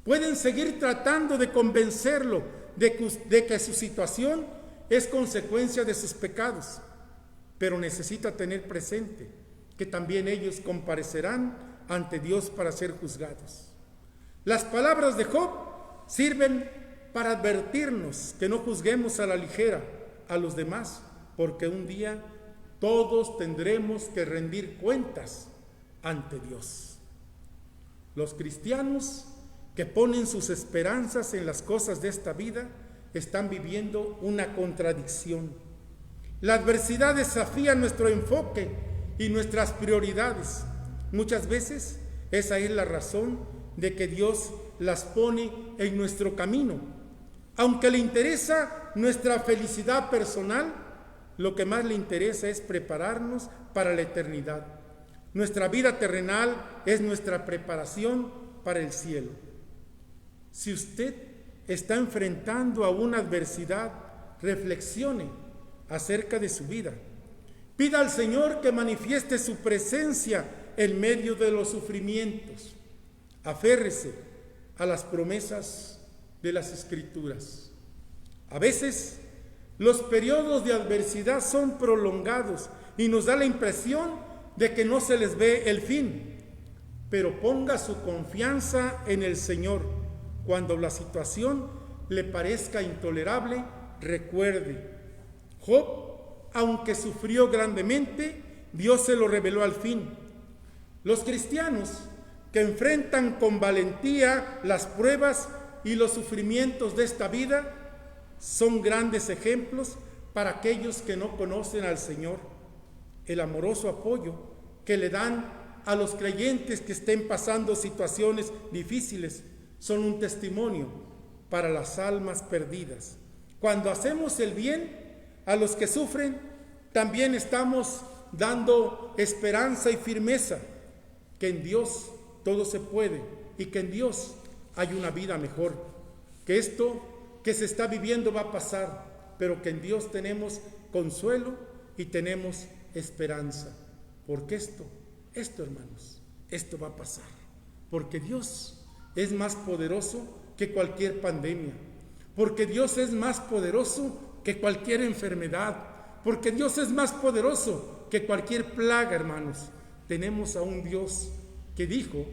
Pueden seguir tratando de convencerlo de que su situación es consecuencia de sus pecados, pero necesita tener presente que también ellos comparecerán ante Dios para ser juzgados. Las palabras de Job sirven para advertirnos que no juzguemos a la ligera a los demás, porque un día todos tendremos que rendir cuentas ante Dios. Los cristianos que ponen sus esperanzas en las cosas de esta vida están viviendo una contradicción. La adversidad desafía nuestro enfoque y nuestras prioridades. Muchas veces esa es la razón de que Dios las pone en nuestro camino. Aunque le interesa nuestra felicidad personal, lo que más le interesa es prepararnos para la eternidad. Nuestra vida terrenal es nuestra preparación para el cielo. Si usted está enfrentando a una adversidad, reflexione acerca de su vida. Pida al Señor que manifieste su presencia en medio de los sufrimientos. Aférrese a las promesas de las Escrituras. A veces los periodos de adversidad son prolongados y nos da la impresión de que no se les ve el fin, pero ponga su confianza en el Señor. Cuando la situación le parezca intolerable, recuerde, Job, aunque sufrió grandemente, Dios se lo reveló al fin. Los cristianos que enfrentan con valentía las pruebas y los sufrimientos de esta vida son grandes ejemplos para aquellos que no conocen al Señor. El amoroso apoyo que le dan a los creyentes que estén pasando situaciones difíciles son un testimonio para las almas perdidas. Cuando hacemos el bien a los que sufren, también estamos dando esperanza y firmeza que en Dios todo se puede y que en Dios hay una vida mejor, que esto que se está viviendo va a pasar, pero que en Dios tenemos consuelo y tenemos esperanza, porque esto hermanos, esto va a pasar, porque Dios es más poderoso que cualquier pandemia, porque Dios es más poderoso que cualquier enfermedad, porque Dios es más poderoso que cualquier plaga, hermanos. Tenemos a un Dios que dijo,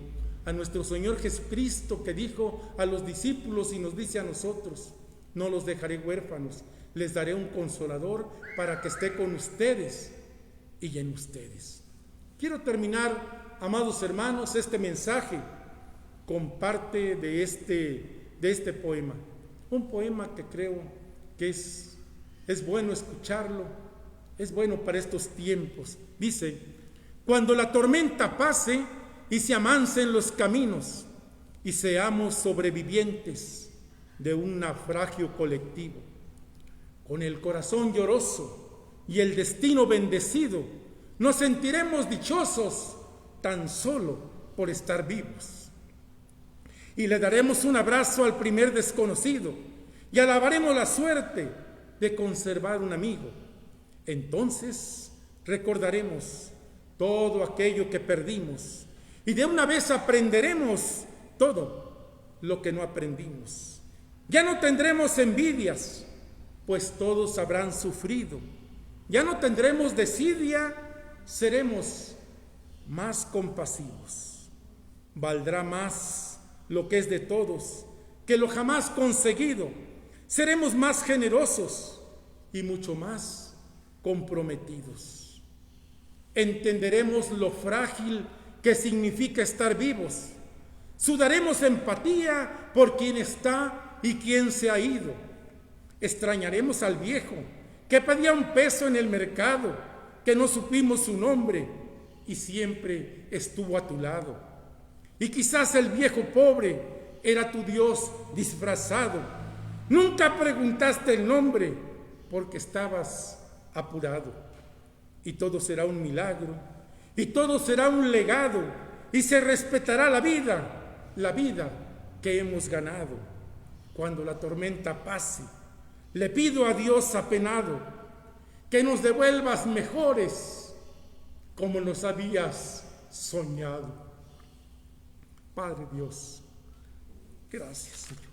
a nuestro Señor Jesucristo, que dijo a los discípulos y nos dice a nosotros: no los dejaré huérfanos, les daré un consolador para que esté con ustedes y en ustedes. Quiero terminar, amados hermanos, este mensaje con parte de este poema. Un poema que creo que es bueno escucharlo, es bueno para estos tiempos. Dice: cuando la tormenta pase y se amancen los caminos y seamos sobrevivientes de un naufragio colectivo, con el corazón lloroso y el destino bendecido, nos sentiremos dichosos tan solo por estar vivos. Y le daremos un abrazo al primer desconocido y alabaremos la suerte de conservar un amigo. Entonces recordaremos todo aquello que perdimos y de una vez aprenderemos todo lo que no aprendimos. Ya no tendremos envidias, pues todos habrán sufrido. Ya no tendremos desidia, seremos más compasivos. Valdrá más lo que es de todos que lo jamás conseguido. Seremos más generosos y mucho más comprometidos. Entenderemos lo frágil que significa estar vivos. Sudaremos empatía por quien está y quien se ha ido. Extrañaremos al viejo que pedía un peso en el mercado, que no supimos su nombre y siempre estuvo a tu lado. Y quizás el viejo pobre era tu Dios disfrazado. Nunca preguntaste el nombre porque estabas apurado. Y todo será un milagro, y todo será un legado, y se respetará la vida que hemos ganado. Cuando la tormenta pase, le pido a Dios apenado que nos devuelvas mejores como nos habías soñado. Padre Dios, gracias, Señor.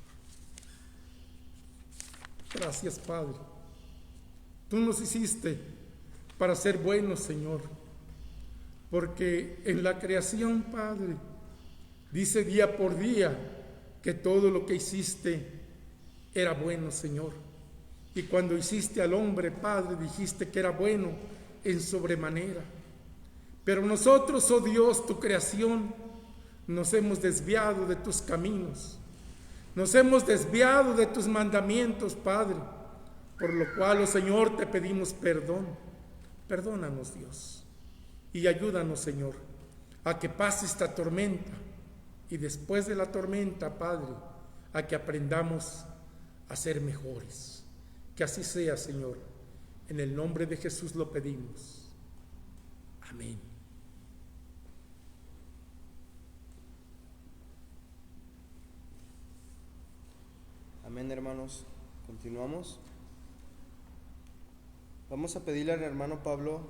Gracias, Padre. Tú nos hiciste para ser buenos, Señor, porque en la creación, Padre, dice día por día que todo lo que hiciste era bueno, Señor. Y cuando hiciste al hombre, Padre, dijiste que era bueno en sobremanera. Pero nosotros, oh Dios, tu creación, nos hemos desviado de tus caminos. Nos hemos desviado de tus mandamientos, Padre, por lo cual, oh Señor, te pedimos perdón. Perdónanos, Dios, y ayúdanos, Señor, a que pase esta tormenta, y después de la tormenta, Padre, a que aprendamos a ser mejores. Que así sea, Señor. En el nombre de Jesús lo pedimos. Amén. Amén, hermanos. Continuamos. Vamos a pedirle al hermano Pablo,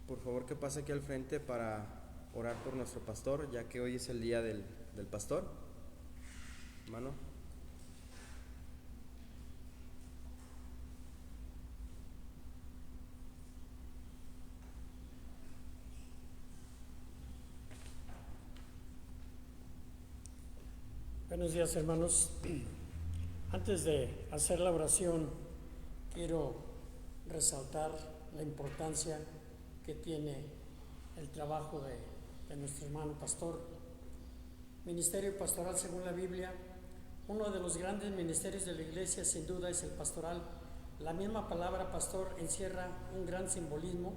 por favor, que pase aquí al frente para orar por nuestro pastor, ya que hoy es el día del pastor. Hermano. Buenos días, hermanos. Antes de hacer la oración, quiero resaltar la importancia que tiene el trabajo de nuestro hermano pastor. Ministerio pastoral según la Biblia, uno de los grandes ministerios de la iglesia sin duda es el pastoral. La misma palabra pastor encierra un gran simbolismo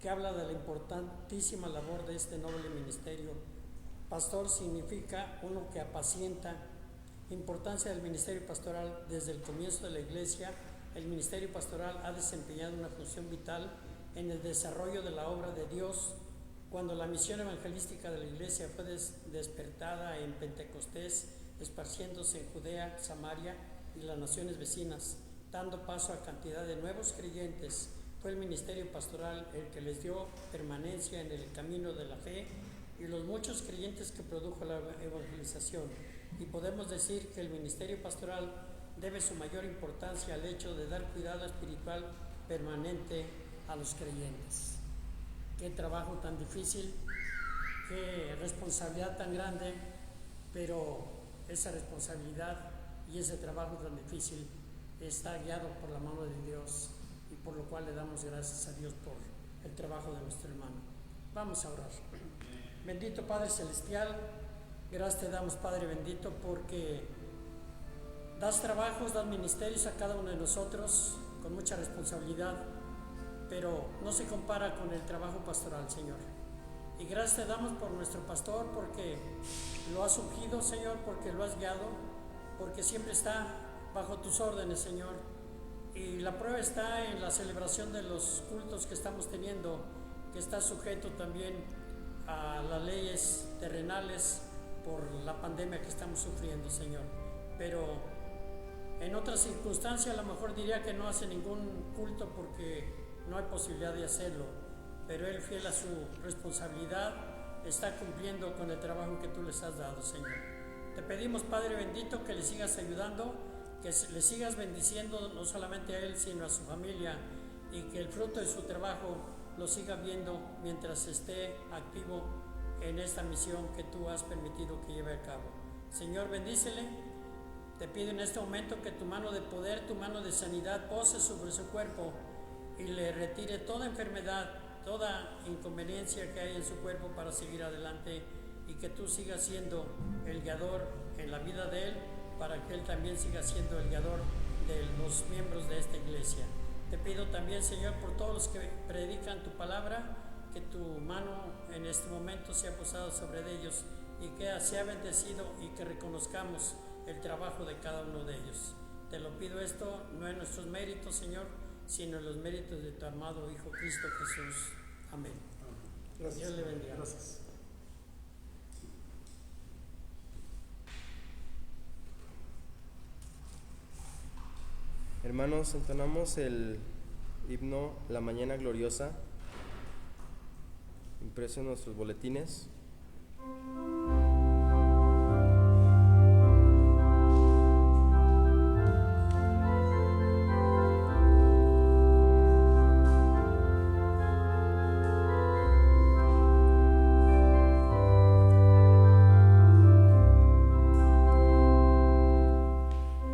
que habla de la importantísima labor de este noble ministerio. Pastor significa uno que apacienta. Importancia del ministerio pastoral. Desde el comienzo de la iglesia, el ministerio pastoral ha desempeñado una función vital en el desarrollo de la obra de Dios. Cuando la misión evangelística de la iglesia fue despertada en Pentecostés, esparciéndose en Judea, Samaria y las naciones vecinas, dando paso a cantidad de nuevos creyentes, fue el ministerio pastoral el que les dio permanencia en el camino de la fe y los muchos creyentes que produjo la evangelización. Y podemos decir que el ministerio pastoral debe su mayor importancia al hecho de dar cuidado espiritual permanente a los creyentes. Qué trabajo tan difícil, qué responsabilidad tan grande, pero esa responsabilidad y ese trabajo tan difícil está guiado por la mano de Dios, y por lo cual le damos gracias a Dios por el trabajo de nuestro hermano. Vamos a orar. Bendito Padre Celestial, gracias te damos, Padre bendito, porque das trabajos, das ministerios a cada uno de nosotros con mucha responsabilidad, pero no se compara con el trabajo pastoral, Señor. Y gracias te damos por nuestro pastor, porque lo has ungido, Señor, porque lo has guiado, porque siempre está bajo tus órdenes, Señor. Y la prueba está en la celebración de los cultos que estamos teniendo, que está sujeto también a las leyes terrenales por la pandemia que estamos sufriendo, Señor. Pero en otras circunstancias a lo mejor diría que no hace ningún culto porque no hay posibilidad de hacerlo, pero él, fiel a su responsabilidad, está cumpliendo con el trabajo que tú les has dado, Señor. Te pedimos, Padre bendito, que le sigas ayudando, que le sigas bendiciendo no solamente a él, sino a su familia, y que el fruto de su trabajo lo siga viendo mientras esté activo en esta misión que tú has permitido que lleve a cabo. Señor, bendícele. Te pido en este momento que tu mano de poder, tu mano de sanidad pose sobre su cuerpo y le retire toda enfermedad, toda inconveniencia que hay en su cuerpo para seguir adelante, y que tú sigas siendo el guiador en la vida de él, para que él también siga siendo el guiador de los miembros de esta iglesia. Te pido también, Señor, por todos los que predican tu palabra, que tu mano en este momento sea posada sobre ellos y que sea bendecido, y que reconozcamos el trabajo de cada uno de ellos. Te lo pido esto no en nuestros méritos, Señor, sino en los méritos de tu amado Hijo Cristo Jesús. Amén. Gracias. Dios le bendiga. Gracias. Hermanos, entonamos el himno La Mañana Gloriosa, impreso en nuestros boletines.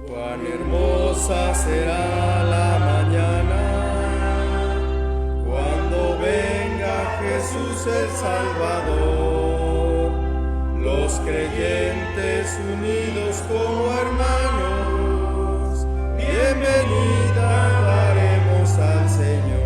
Cuán hermosa será la mañana cuando venga Jesús el Salvador, los creyentes unidos como hermanos, bienvenida daremos al Señor.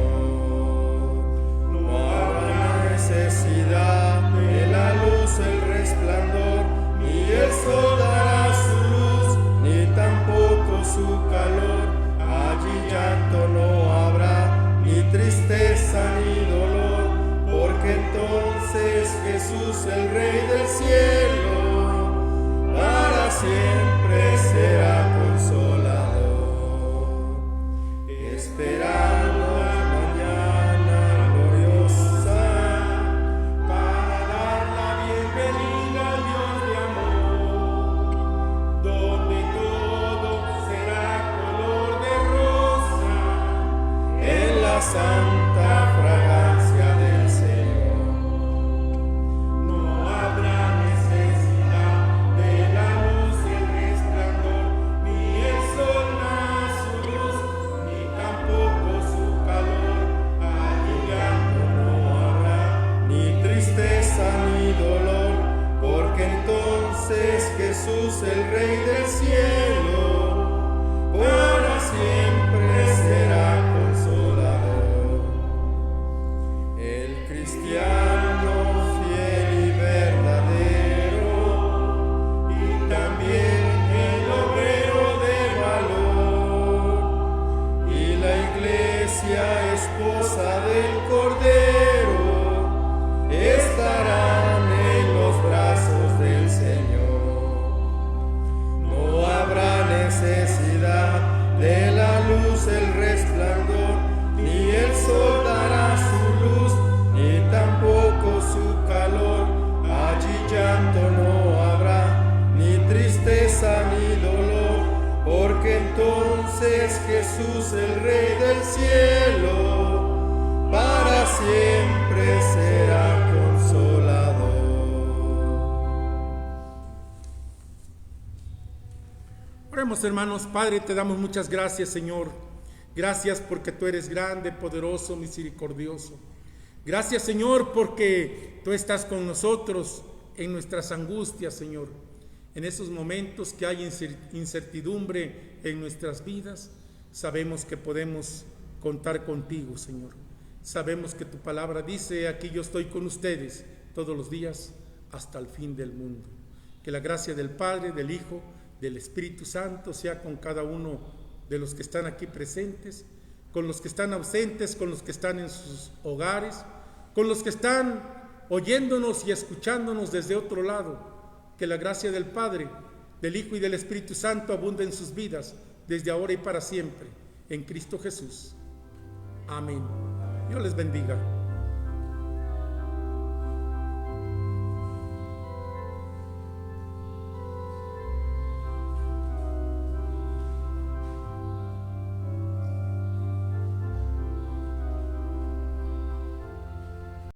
No habrá necesidad de la luz, el resplandor, ni el sol dará su luz, ni tampoco su calor. Allí llanto no habrá, ni tristeza ni dolor, porque entonces Jesús, el Rey del cielo, para siempre será consolador. Esperando la mañana gloriosa para dar la bienvenida al Dios de amor, donde todo será color de rosa en la santa fragancia del Señor. No habrá necesidad de la luz y el resplandor, ni el sol dará su luz, ni tampoco su calor. Allí llanto no habrá, ni tristeza ni dolor, porque entonces Jesús, el Rey del cielo, para siempre será consolador. El cristiano fiel y verdadero, y también el obrero de valor, y la iglesia esposa del Cordero, estarán en los brazos del Señor. No habrá necesidad de la luz, el resplandor, ni el sol dará su luz, ni tampoco su calor. Allí llanto no habrá, ni tristeza ni dolor, porque entonces Jesús, el Rey del cielo, para siempre será consolador. Oremos, hermanos. Padre, te damos muchas gracias, Señor. Gracias porque tú eres grande, poderoso, misericordioso. Gracias, Señor, porque tú estás con nosotros en nuestras angustias, Señor. En esos momentos que hay incertidumbre en nuestras vidas, sabemos que podemos contar contigo, Señor. Sabemos que tu palabra dice: aquí yo estoy con ustedes todos los días hasta el fin del mundo. Que la gracia del Padre, del Hijo, del Espíritu Santo sea con cada uno de los que están aquí presentes, con los que están ausentes, con los que están en sus hogares, con los que están oyéndonos y escuchándonos desde otro lado. Que la gracia del Padre, del Hijo y del Espíritu Santo abunde en sus vidas, desde ahora y para siempre, en Cristo Jesús. Amén. Dios les bendiga.